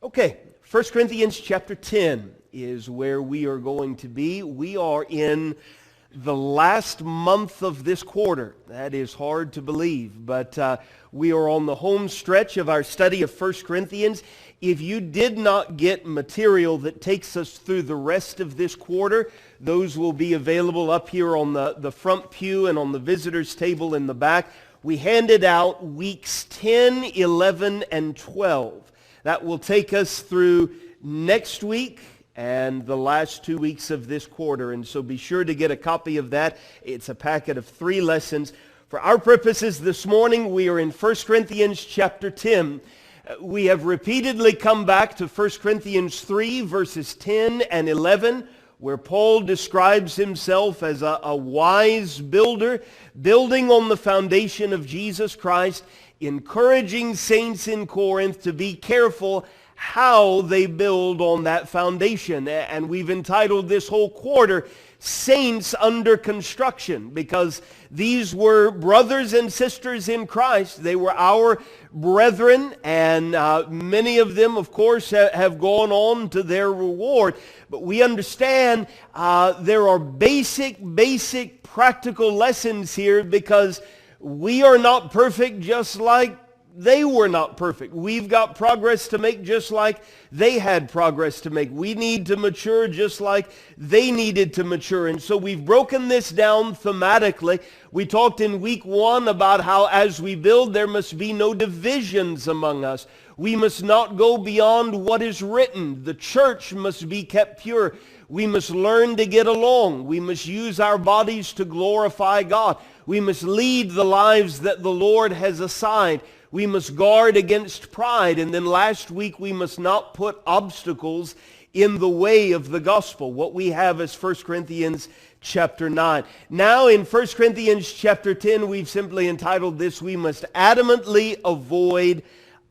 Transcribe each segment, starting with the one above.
Okay, 1 Corinthians chapter 10 is where we are going to be. We are in the last month of this quarter. That is hard to believe, but we are on the home stretch of our study of 1 Corinthians. If you did not get material that takes us through the rest of this quarter, those will be available up here on the front pew and on the visitors table in the back. We handed out weeks 10, 11, and 12. That will take us through next week and the last 2 weeks of this quarter. And so be sure to get a copy of that. It's a packet of 3 lessons. For our purposes this morning, we are in 1 Corinthians chapter 10. We have repeatedly come back to 1 Corinthians 3, verses 10 and 11, where Paul describes himself as a wise builder, building on the foundation of Jesus Christ, encouraging saints in Corinth to be careful how they build on that foundation. And we've entitled this whole quarter, Saints Under Construction, because these were brothers and sisters in Christ. They were our brethren, and many of them, of course, have gone on to their reward. But we understand there are basic practical lessons here, because we are not perfect just like they were not perfect. We've got progress to make just like they had progress to make. We need to mature just like they needed to mature. And so we've broken this down thematically. We talked in week 1 about how as we build, there must be no divisions among us. We must not go beyond what is written. The church must be kept pure. We must learn to get along. We must use our bodies to glorify God. We must lead the lives that the Lord has assigned. We must guard against pride. And then last week, we must not put obstacles in the way of the gospel. What we have is 1 Corinthians chapter 9. Now in 1 Corinthians chapter 10, we've simply entitled this, we must adamantly avoid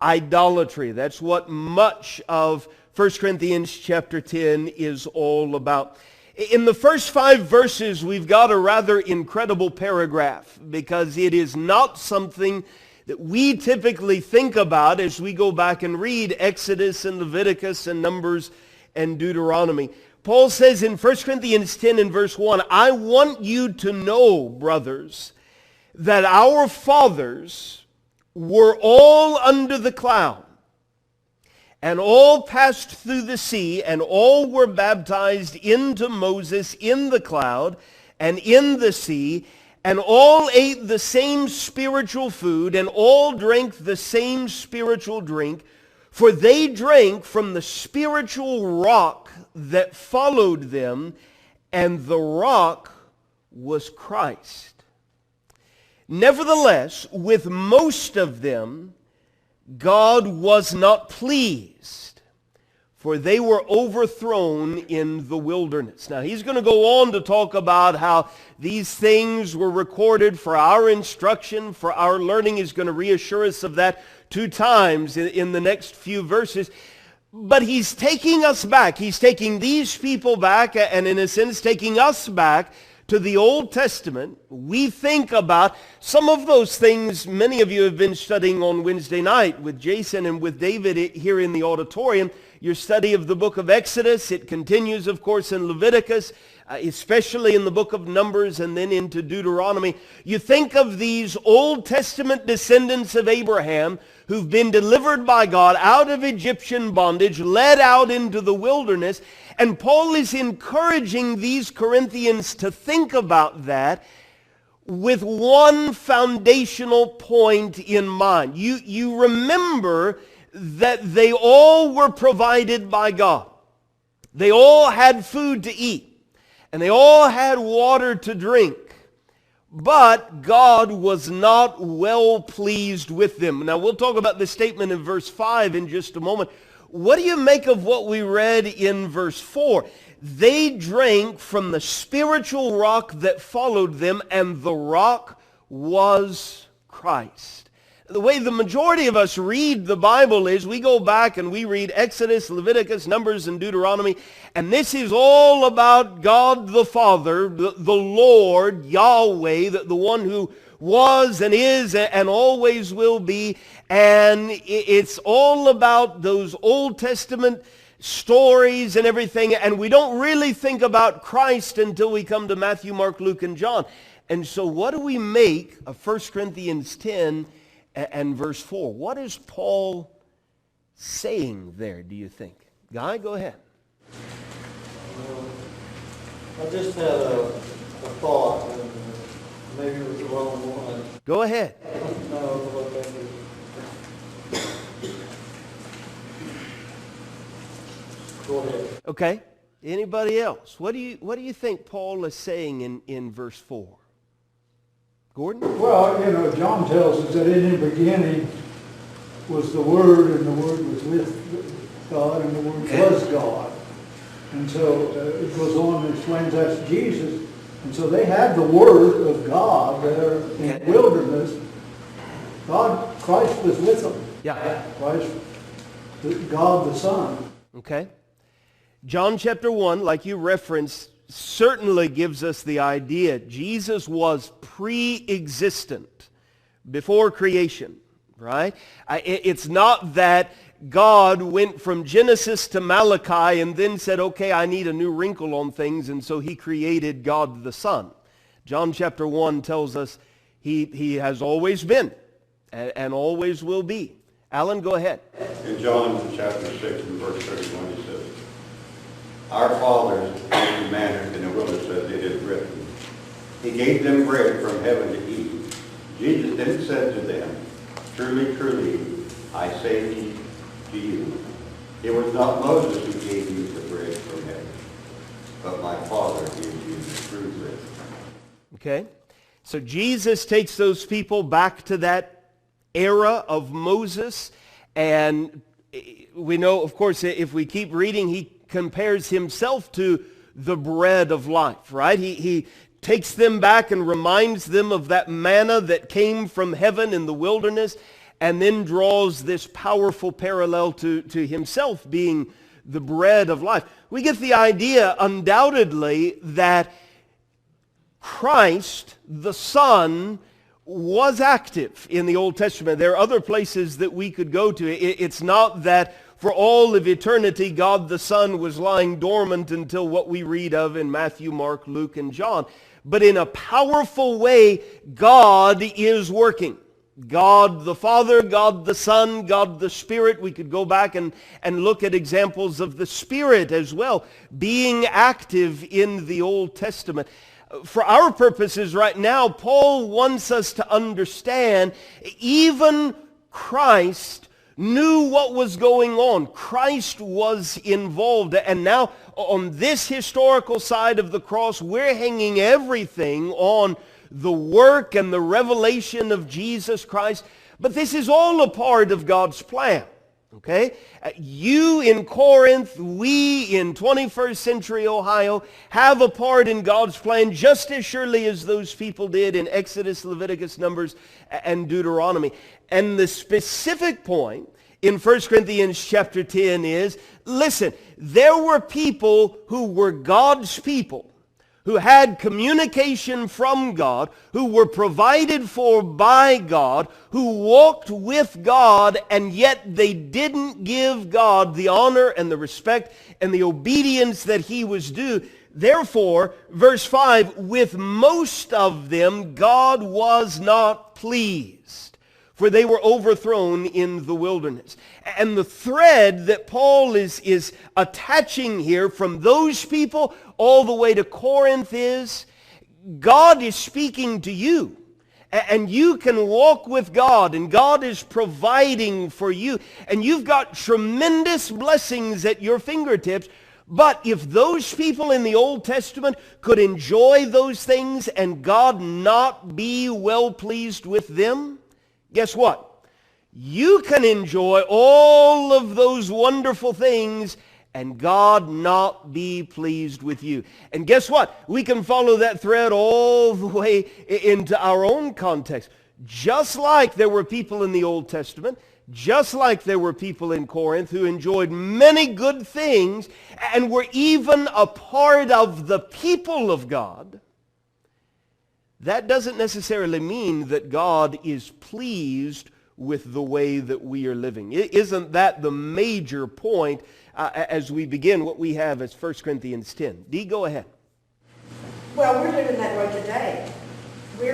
idolatry. That's what much of 1 Corinthians chapter 10 is all about. In the first 5 verses, we've got a rather incredible paragraph, because it is not something that we typically think about as we go back and read Exodus and Leviticus and Numbers and Deuteronomy. Paul says in 1 Corinthians 10 and verse 1, I want you to know, brothers, that our fathers were all under the cloud, and all passed through the sea, and all were baptized into Moses in the cloud and in the sea, and all ate the same spiritual food, and all drank the same spiritual drink, for they drank from the spiritual rock that followed them, and the rock was Christ. Nevertheless, with most of them, God was not pleased, for they were overthrown in the wilderness. Now, he's going to go on to talk about how these things were recorded for our instruction, for our learning. He's going to reassure us of that 2 times in the next few verses. But he's taking us back. He's taking these people back, and in a sense taking us back to the Old Testament. We think about some of those things many of you have been studying on Wednesday night with Jason and with David here in the auditorium. Your study of the book of Exodus, it continues, of course, in Leviticus, especially in the book of Numbers, and then into Deuteronomy. You think of these Old Testament descendants of Abraham who've been delivered by God out of Egyptian bondage, led out into the wilderness, and Paul is encouraging these Corinthians to think about that with one foundational point in mind. You remember that they all were provided by God. They all had food to eat, and they all had water to drink. But God was not well pleased with them. Now, we'll talk about this statement in verse 5 in just a moment. What do you make of what we read in verse 4? They drank from the spiritual rock that followed them, and the rock was Christ. The way the majority of us read the Bible is we go back and we read Exodus, Leviticus, Numbers, and Deuteronomy, and this is all about God the Father, the Lord, Yahweh, the one who was and is and always will be. And it's all about those Old Testament stories and everything. And we don't really think about Christ until we come to Matthew, Mark, Luke, and John. And so what do we make of 1 Corinthians 10 and verse 4? What is Paul saying there, do you think? Guy, go ahead. I just had a thought, and maybe it was the wrong one. Go ahead. No, go ahead. Okay. Anybody else? What do you think Paul is saying in verse 4? Gordon? Well, John tells us that in the beginning was the Word, and the Word was with God, and the Word was God. And so it goes on and explains that's Jesus. And so they had the Word of God there in the wilderness. Christ was with them. Yeah. Christ, God the Son. Okay. John chapter 1, like you referenced, certainly gives us the idea Jesus was pre-existent before creation, right? It's not that God went from Genesis to Malachi and then said, okay, I need a new wrinkle on things, and so he created God the Son. John chapter 1 tells us he has always been and always will be. Alan, go ahead. In John chapter 6 and verse 31, he says, our fathers ate manna in the wilderness as it is written. He gave them bread from heaven to eat. Jesus then said to them, truly, truly, I say to you, it was not Moses who gave you the bread from heaven, but my Father gives you the true bread. Okay, so Jesus takes those people back to that era of Moses, and we know, of course, if we keep reading, he compares himself to the bread of life, right? He takes them back and reminds them of that manna that came from heaven in the wilderness, and then draws this powerful parallel to himself being the bread of life. We get the idea, undoubtedly, that Christ, the Son, was active in the Old Testament. There are other places that we could go to. It's not that for all of eternity, God the Son was lying dormant until what we read of in Matthew, Mark, Luke, and John. But in a powerful way, God is working. God the Father, God the Son, God the Spirit. We could go back and look at examples of the Spirit as well, being active in the Old Testament. For our purposes right now, Paul wants us to understand even Christ knew what was going on. Christ was involved. And now on this historical side of the cross, we're hanging everything on the work and the revelation of Jesus Christ. But this is all a part of God's plan. Okay? You in Corinth, we in 21st century Ohio have a part in God's plan just as surely as those people did in Exodus, Leviticus, Numbers, and Deuteronomy. And the specific point in 1 Corinthians chapter 10 is, listen, there were people who were God's people, who had communication from God, who were provided for by God, who walked with God, and yet they didn't give God the honor and the respect and the obedience that he was due. Therefore, verse 5, with most of them God was not pleased, for they were overthrown in the wilderness. And the thread that Paul is attaching here from those people all the way to Corinth is, God is speaking to you. And you can walk with God, and God is providing for you. And you've got tremendous blessings at your fingertips. But if those people in the Old Testament could enjoy those things and God not be well pleased with them, guess what? You can enjoy all of those wonderful things and God not be pleased with you. And guess what? We can follow that thread all the way into our own context. Just like there were people in the Old Testament, just like there were people in Corinth who enjoyed many good things and were even a part of the people of God, that doesn't necessarily mean that God is pleased with the way that we are living. Isn't that the major point as we begin what we have as 1 Corinthians 10? Dee, go ahead. Well, we're living that way today. We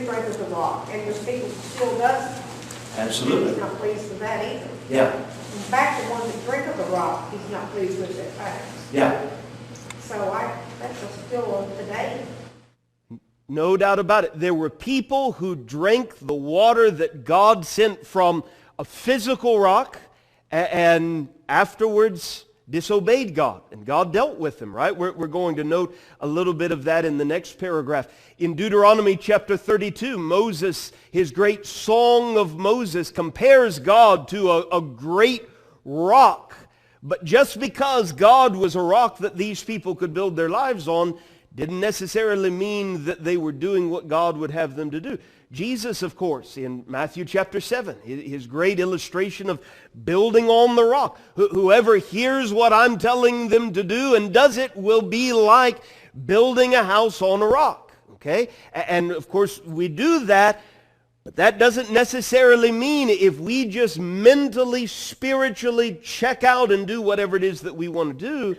break with the law, and there's people who still does. Absolutely. He's not pleased with that either. Yeah. In fact, the ones that drink of the rock, he's not pleased with their facts. Yeah. So that's still today. No doubt about it. There were people who drank the water that God sent from a physical rock and afterwards disobeyed God. And God dealt with them, right? We're going to note a little bit of that in the next paragraph. In Deuteronomy chapter 32, Moses, his great song of Moses, compares God to a great rock. But just because God was a rock that these people could build their lives on didn't necessarily mean that they were doing what God would have them to do. Jesus, of course, in Matthew chapter 7, his great illustration of building on the rock. Whoever hears what I'm telling them to do and does it will be like building a house on a rock. Okay? And of course, we do that, but that doesn't necessarily mean if we just mentally, spiritually check out and do whatever it is that we want to do,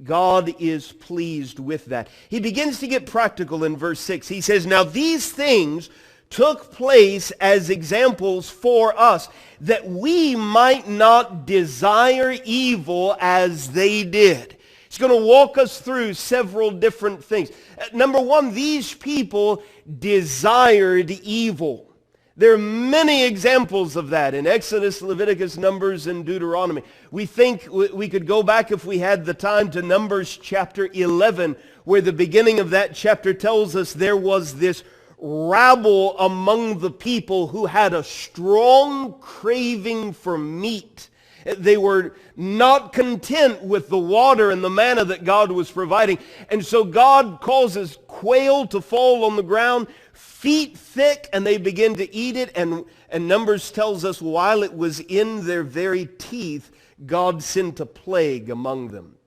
God is pleased with that. He begins to get practical in verse 6. He says, now these things took place as examples for us, that we might not desire evil as they did. He's going to walk us through several different things. Number one, these people desired evil. There are many examples of that in Exodus, Leviticus, Numbers, and Deuteronomy. We think we could go back if we had the time to Numbers chapter 11, where the beginning of that chapter tells us there was this rabble among the people who had a strong craving for meat. They were not content with the water and the manna that God was providing. And so God causes quail to fall on the ground, feet thick, and they begin to eat it. And Numbers tells us while it was in their very teeth, God sent a plague among them.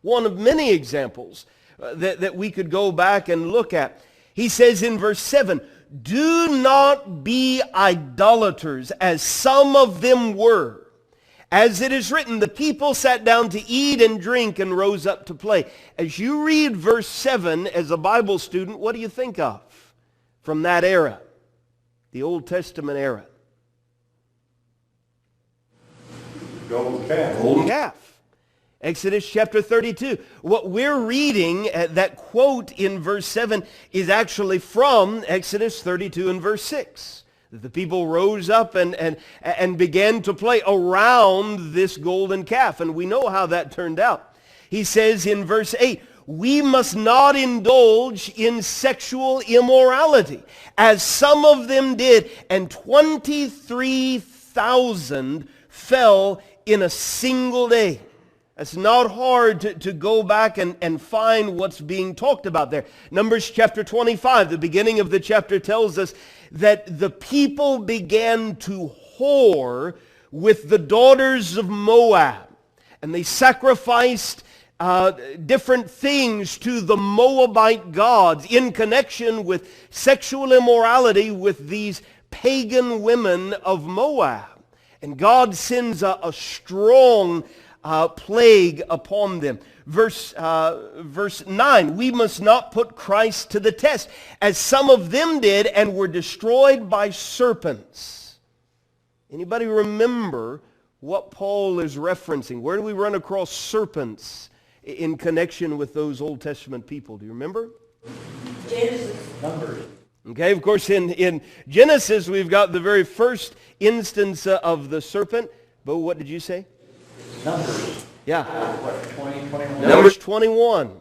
One of many examples that we could go back and look at. He says in verse 7, do not be idolaters, as some of them were. As it is written, the people sat down to eat and drink and rose up to play. As you read verse 7 as a Bible student, what do you think of from that era, the Old Testament era? Golden calf. Golden calf. Exodus chapter 32. What we're reading, that quote in verse 7, is actually from Exodus 32 and verse 6. The people rose up and began to play around this golden calf. And we know how that turned out. He says in verse 8, we must not indulge in sexual immorality, as some of them did, and 23,000 fell in a single day. It's not hard to go back and find what's being talked about there. Numbers chapter 25, the beginning of the chapter tells us that the people began to whore with the daughters of Moab. And they sacrificed different things to the Moabite gods in connection with sexual immorality with these pagan women of Moab. And God sends a strong plague upon them. Verse 9, we must not put Christ to the test, as some of them did and were destroyed by serpents. Anybody remember what Paul is referencing? Where do we run across serpents in connection with those Old Testament people? Do you remember? Genesis. Numbers. Okay, of course in Genesis we've got the very first instance of the serpent. But what did you say? Numbers. Yeah. What, 20, 21? Numbers 21.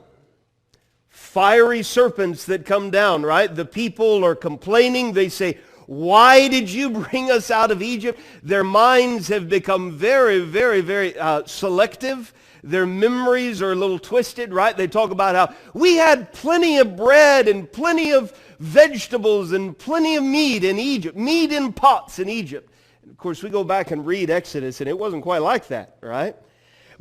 Fiery serpents that come down, right? The people are complaining. They say, why did you bring us out of Egypt? Their minds have become very, very, very selective. Their memories are a little twisted, right? They talk about how we had plenty of bread and plenty of vegetables and plenty of meat in Egypt, meat in pots in Egypt. Of course, we go back and read Exodus, and it wasn't quite like that, right?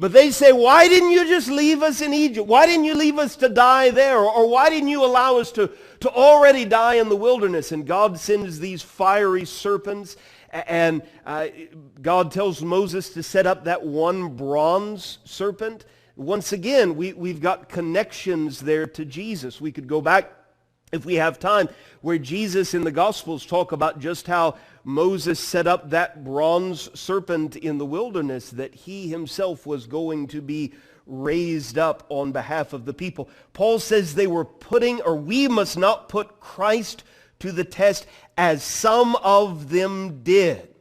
But they say, why didn't you just leave us in Egypt? Why didn't you leave us to die there? Or why didn't you allow us to already die in the wilderness? And God sends these fiery serpents. And God tells Moses to set up that one bronze serpent. Once again, we've got connections there to Jesus. We could go back, if we have time, where Jesus in the Gospels talk about just how Moses set up that bronze serpent in the wilderness, that he himself was going to be raised up on behalf of the people. Paul says they were we must not put Christ to the test as some of them did.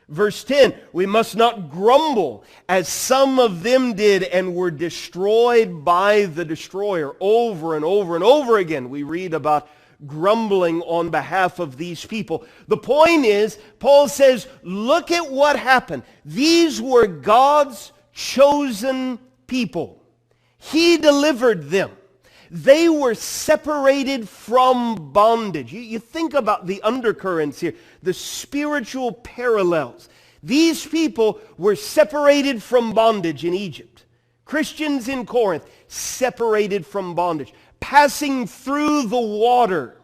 Verse 10, we must not grumble as some of them did and were destroyed by the destroyer. Over and over and over again we read about grumbling on behalf of these people. The point is, Paul says, look at what happened. These were God's chosen people. He delivered them. They were separated from bondage. You think about the undercurrents here, the spiritual parallels. These people were separated from bondage in Egypt. Christians in Corinth, separated from bondage. Passing through the water,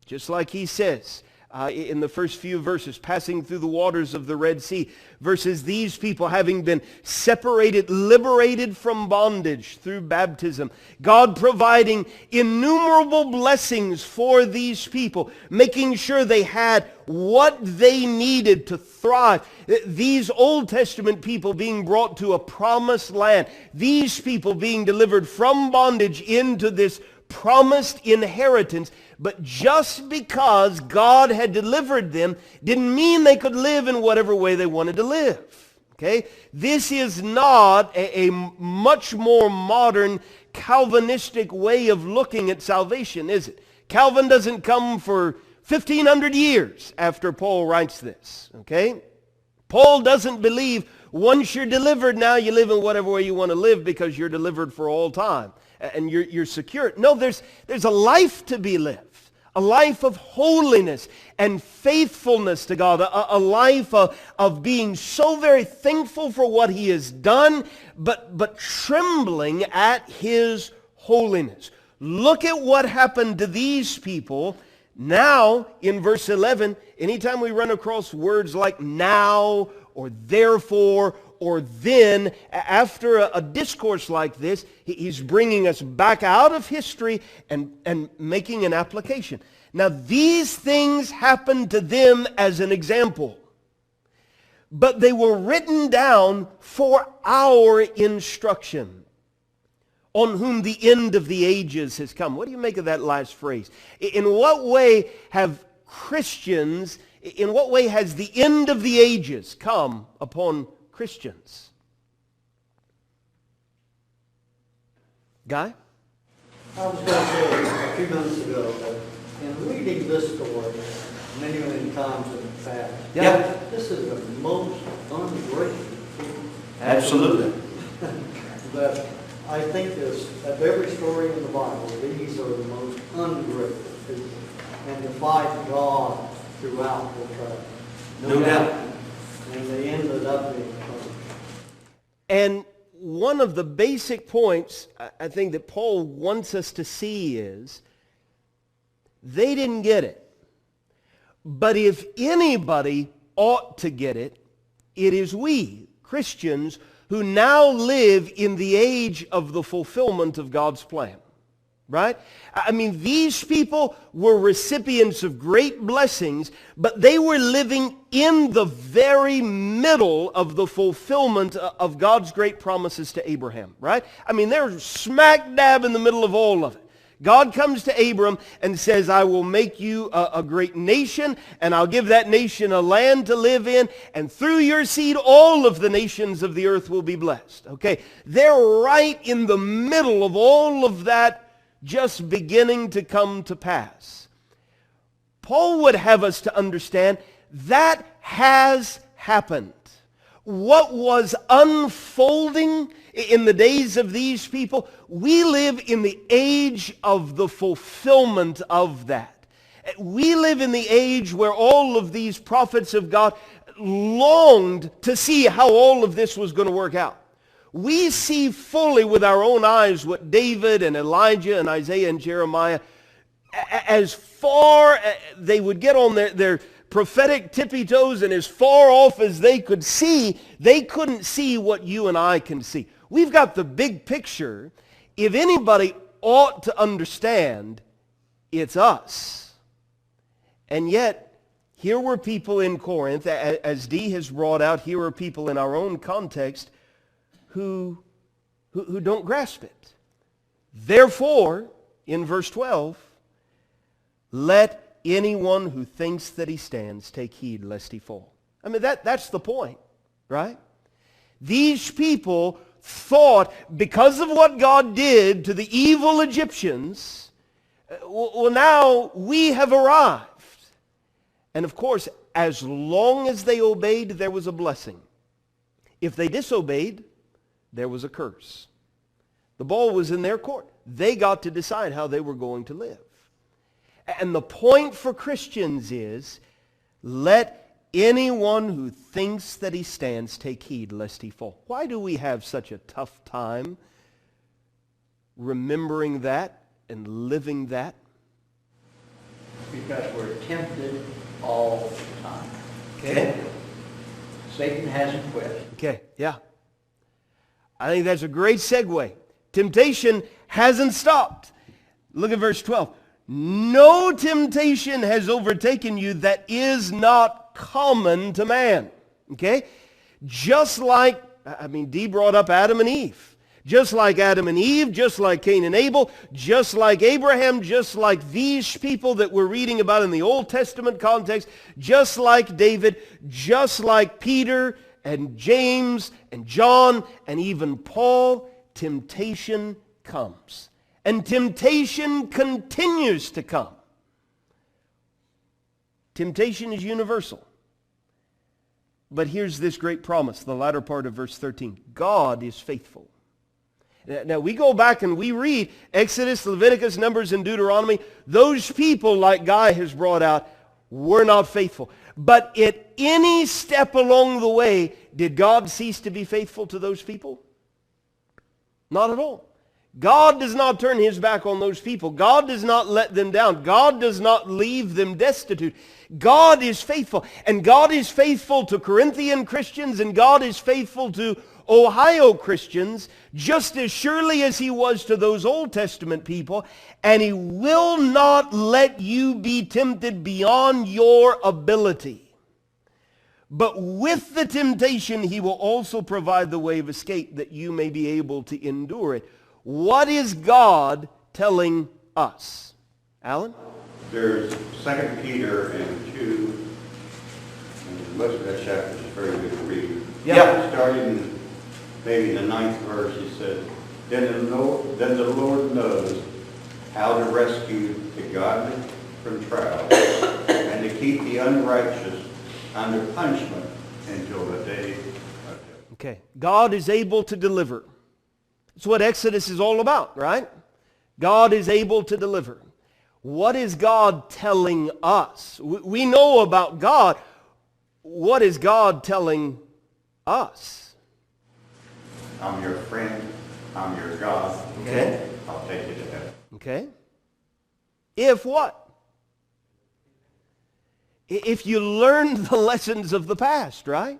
just like he says in the first few verses, passing through the waters of the Red Sea, versus these people having been separated, liberated from bondage through baptism. God providing innumerable blessings for these people, making sure they had what they needed to thrive. These Old Testament people being brought to a promised land. These people being delivered from bondage into this promised inheritance. But just because God had delivered them didn't mean they could live in whatever way they wanted to live. Okay? This is not a much more modern Calvinistic way of looking at salvation, is it? Calvin doesn't come for 1,500 years after Paul writes this. Okay? Paul doesn't believe once you're delivered, now you live in whatever way you want to live because you're delivered for all time and you're secure. No, there's a life to be lived. A life of holiness and faithfulness to God. A life of being so very thankful for what he has done, but trembling at his holiness. Look at what happened to these people. Now, in verse 11, anytime we run across words like now or therefore or then, after a discourse like this, he's bringing us back out of history and making an application. Now, these things happened to them as an example, but they were written down for our instruction, on whom the end of the ages has come. What do you make of that last phrase? In what way have Christians, in what way has the end of the ages come upon Christians? Guy? I was going to say a few minutes ago that in reading this story many, many times in the past, this is the most ungrateful people. Absolutely. That I think of every story in the Bible, these are the most ungrateful people, and defied God throughout the trial. No doubt. And they ended up being punished. And one of the basic points I think that Paul wants us to see is they didn't get it. But if anybody ought to get it, it is we, Christians, who now live in the age of the fulfillment of God's plan. Right? I mean, these people were recipients of great blessings, but they were living in the very middle of the fulfillment of God's great promises to Abraham. Right? I mean, they're smack dab in the middle of all of it. God comes to Abram and says, I will make you a great nation, and I'll give that nation a land to live in, and through your seed, all of the nations of the earth will be blessed. Okay, they're right in the middle of all of that just beginning to come to pass. Paul would have us to understand that has happened. What was unfolding in the days of these people, we live in the age of the fulfillment of that. We live in the age where all of these prophets of God longed to see how all of this was going to work out. We see fully with our own eyes what David and Elijah and Isaiah and Jeremiah, as far they would get on their prophetic tippy toes, and as far off as they could see, they couldn't see what you and I can see. We've got the big picture. If anybody ought to understand, it's us. And yet, here were people in Corinth, as Dee has brought out, here are people in our own context who don't grasp it. Therefore, in verse 12, let anyone who thinks that he stands take heed lest he fall. I mean, that's the point, right? These people thought, because of what God did to the evil Egyptians, well, now we have arrived. And of course, as long as they obeyed, there was a blessing. If they disobeyed, there was a curse. The ball was in their court. They got to decide how they were going to live. And the point for Christians is, let anyone who thinks that he stands take heed lest he fall. Why do we have such a tough time remembering that and living that? Because we're tempted all the time. Okay. Satan hasn't quit. Okay, yeah. I think that's a great segue. Temptation hasn't stopped. Look at verse 12. No temptation has overtaken you that is not common to man. Okay? Just like, Dee brought up Adam and Eve. Just like Adam and Eve, just like Cain and Abel, just like Abraham, just like these people that we're reading about in the Old Testament context, just like David, just like Peter and James and John and even Paul, temptation comes. And temptation continues to come. Temptation is universal. But here's this great promise, the latter part of verse 13. God is faithful. Now we go back and we read Exodus, Leviticus, Numbers, and Deuteronomy. Those people, like Guy has brought out, were not faithful. But at any step along the way, did God cease to be faithful to those people? Not at all. God does not turn his back on those people. God does not let them down. God does not leave them destitute. God is faithful. And God is faithful to Corinthian Christians, and God is faithful to Ohio Christians just as surely as he was to those Old Testament people, and he will not let you be tempted beyond your ability. But with the temptation, he will also provide the way of escape that you may be able to endure it. What is God telling us? Alan? There's 2 Peter and 2, and most of that chapter is very good to read. Yeah. Starting maybe the 9th verse, he said, Then the Lord knows how to rescue the godly from trial and to keep the unrighteous under punishment until the day of judgment. Okay. God is able to deliver. That's what Exodus is all about, right? God is able to deliver. What is God telling us? We know about God. What is God telling us? I'm your friend. I'm your God. Okay. I'll take you to heaven. Okay. If what? If you learn the lessons of the past, right?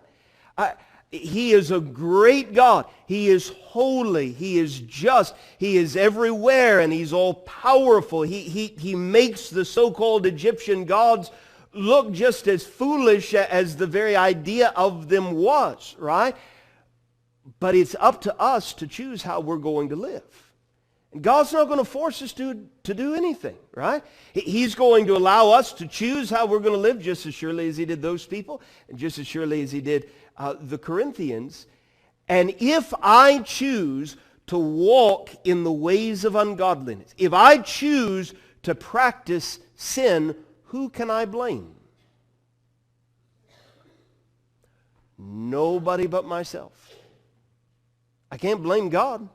He is a great God. He is holy. He is just. He is everywhere, and he's all powerful. He makes the so-called Egyptian gods look just as foolish as the very idea of them was, right? But it's up to us to choose how we're going to live. And God's not going to force us to do anything, right? He's going to allow us to choose how we're going to live just as surely as he did those people and just as surely as he did the Corinthians. And if I choose to walk in the ways of ungodliness, if I choose to practice sin, who can I blame? Nobody but myself. I can't blame God.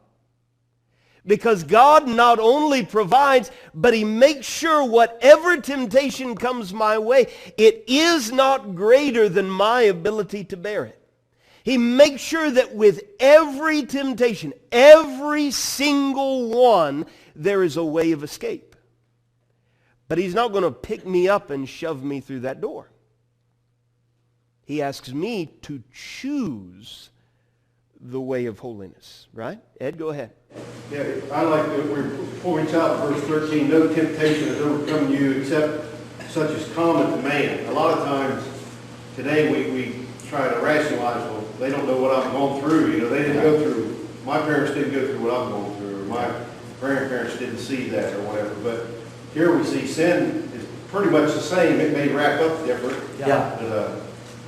Because God not only provides, but he makes sure whatever temptation comes my way, it is not greater than my ability to bear it. He makes sure that with every temptation, every single one, there is a way of escape. But he's not going to pick me up and shove me through that door. He asks me to choose the way of holiness, right? Ed, go ahead. Yeah, I like that where it points out in verse 13, no temptation has overcome you except such as common to man. A lot of times today we try to rationalize, well, they don't know what I'm going through. You know, they didn't go through, my parents didn't go through what I'm going through, or my grandparents didn't see that or whatever. But here we see sin is pretty much the same. It may wrap up different, but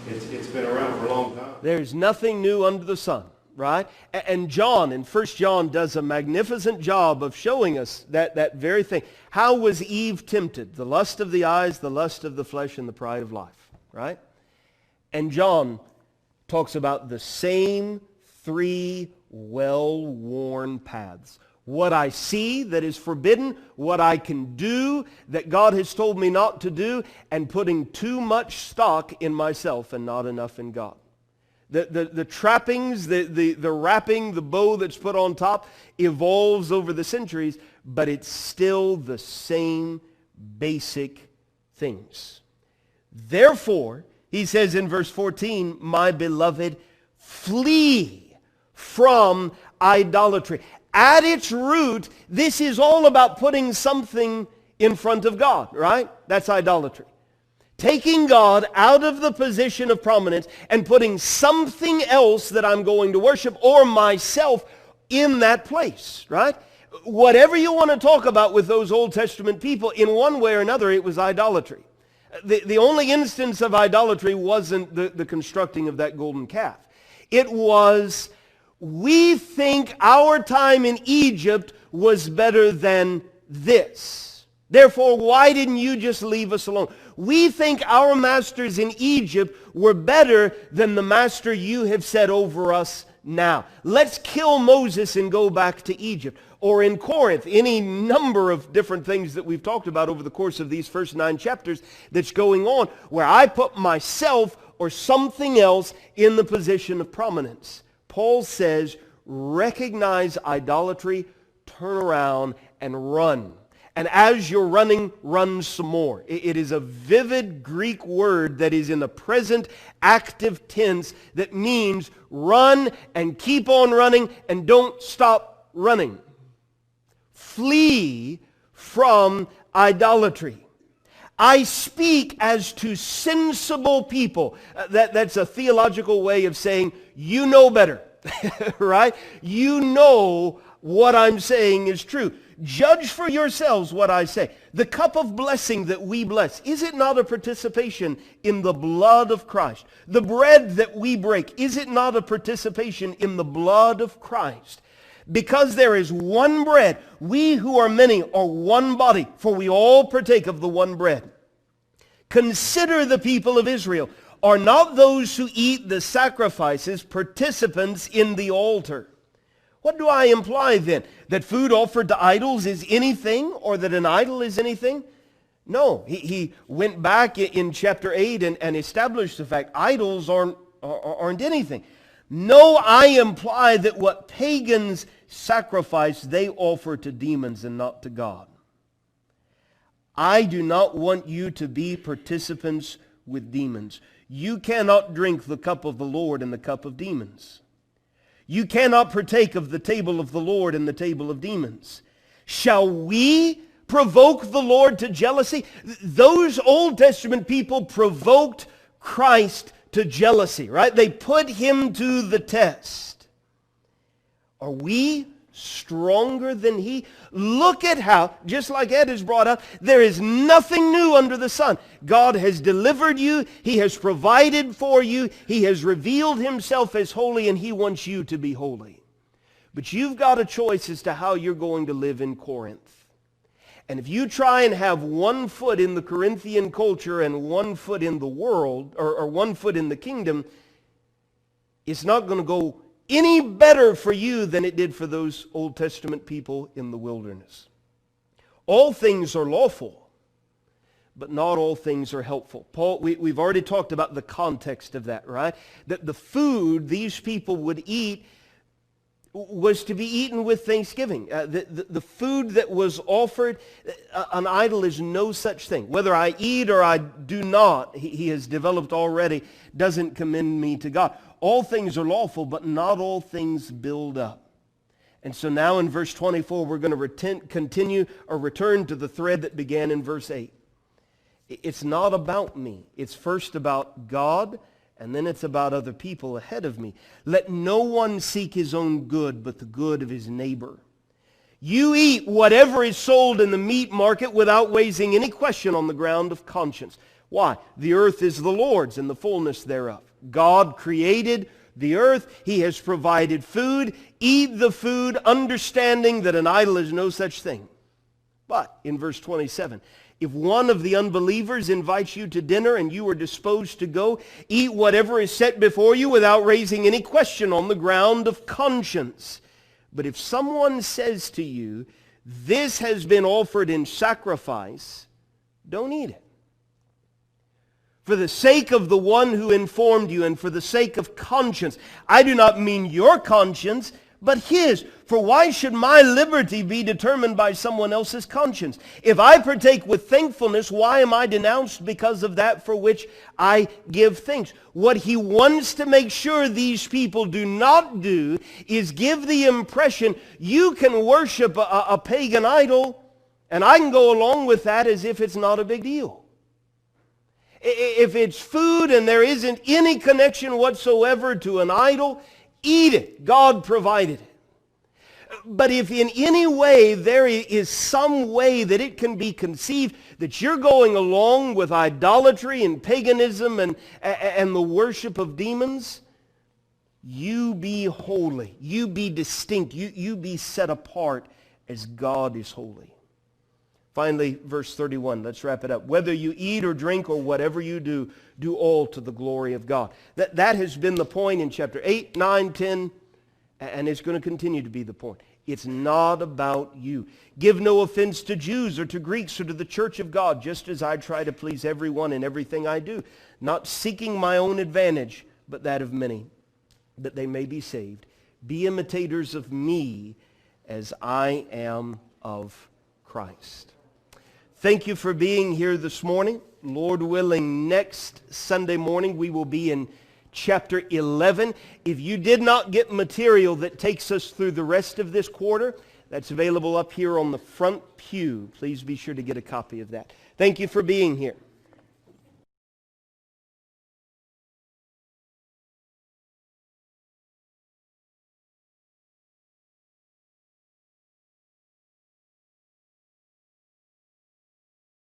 it's been around for a long time. There's nothing new under the sun, right? And John, in 1 John, does a magnificent job of showing us that very thing. How was Eve tempted? The lust of the eyes, the lust of the flesh, and the pride of life, right? And John talks about the same three well-worn paths. What I see that is forbidden, what I can do that God has told me not to do, and putting too much stock in myself and not enough in God. The trappings, the wrapping, the bow that's put on top evolves over the centuries, but it's still the same basic things. Therefore, he says in verse 14, my beloved, flee from idolatry. At its root, this is all about putting something in front of God, right? That's idolatry. Taking God out of the position of prominence and putting something else that I'm going to worship or myself in that place, right? Whatever you want to talk about with those Old Testament people, in one way or another, it was idolatry. The only instance of idolatry wasn't the constructing of that golden calf. It was, we think our time in Egypt was better than this. Therefore, why didn't you just leave us alone? We think our masters in Egypt were better than the master you have set over us now. Let's kill Moses and go back to Egypt. Or in Corinth, any number of different things that we've talked about over the course of these first 9 chapters that's going on, where I put myself or something else in the position of prominence. Paul says, recognize idolatry, turn around, and run. And as you're running, run some more. It is a vivid Greek word that is in the present active tense that means run and keep on running and don't stop running. Flee from idolatry. I speak as to sensible people. That's a theological way of saying you know better, right? You know what I'm saying is true. Judge for yourselves what I say. The cup of blessing that we bless, is it not a participation in the blood of Christ? The bread that we break, is it not a participation in the blood of Christ? Because there is one bread, we who are many are one body, for we all partake of the one bread. Consider the people of Israel. Are not those who eat the sacrifices participants in the altar? What do I imply then? That food offered to idols is anything, or that an idol is anything? No. He went back in chapter 8 and established the fact idols aren't anything. No, I imply that what pagans sacrifice, they offer to demons and not to God. I do not want you to be participants with demons. You cannot drink the cup of the Lord and the cup of demons. You cannot partake of the table of the Lord and the table of demons. Shall we provoke the Lord to jealousy? Those Old Testament people provoked Christ to jealousy, right? They put him to the test. Are we stronger than he? Look at how, just like Ed has brought up, there is nothing new under the sun. God has delivered you. He has provided for you. He has revealed himself as holy, and he wants you to be holy. But you've got a choice as to how you're going to live in Corinth. And if you try and have one foot in the Corinthian culture and one foot in the world, or one foot in the kingdom, it's not going to go any better for you than it did for those Old Testament people in the wilderness. All things are lawful, but not all things are helpful. Paul, we've already talked about the context of that, right? That the food these people would eat was to be eaten with thanksgiving. The food that was offered, an idol is no such thing. Whether I eat or I do not, he has developed already, doesn't commend me to God. All things are lawful, but not all things build up. And so now in verse 24, we're going to continue or return to the thread that began in verse 8. It's not about me. It's first about God, and then it's about other people ahead of me. Let no one seek his own good, but the good of his neighbor. You eat whatever is sold in the meat market without raising any question on the ground of conscience. Why? The earth is the Lord's and the fullness thereof. God created the earth. He has provided food. Eat the food, understanding that an idol is no such thing. But in verse 27, if one of the unbelievers invites you to dinner and you are disposed to go, eat whatever is set before you without raising any question on the ground of conscience. But if someone says to you, this has been offered in sacrifice, don't eat it. For the sake of the one who informed you and for the sake of conscience. I do not mean your conscience, but his. For why should my liberty be determined by someone else's conscience? If I partake with thankfulness, why am I denounced because of that for which I give thanks? What he wants to make sure these people do not do is give the impression you can worship a pagan idol, and I can go along with that as if it's not a big deal. If it's food and there isn't any connection whatsoever to an idol, eat it. God provided it. But if in any way there is some way that it can be conceived that you're going along with idolatry and paganism and the worship of demons, you be holy. You be distinct. You be set apart as God is holy. Finally, verse 31, let's wrap it up. Whether you eat or drink or whatever you do, do all to the glory of God. That has been the point in chapter 8, 9, 10, and it's going to continue to be the point. It's not about you. Give no offense to Jews or to Greeks or to the church of God, just as I try to please everyone in everything I do, not seeking my own advantage, but that of many, that they may be saved. Be imitators of me as I am of Christ. Thank you for being here this morning. Lord willing, next Sunday morning we will be in chapter 11. If you did not get material that takes us through the rest of this quarter, that's available up here on the front pew. Please be sure to get a copy of that. Thank you for being here.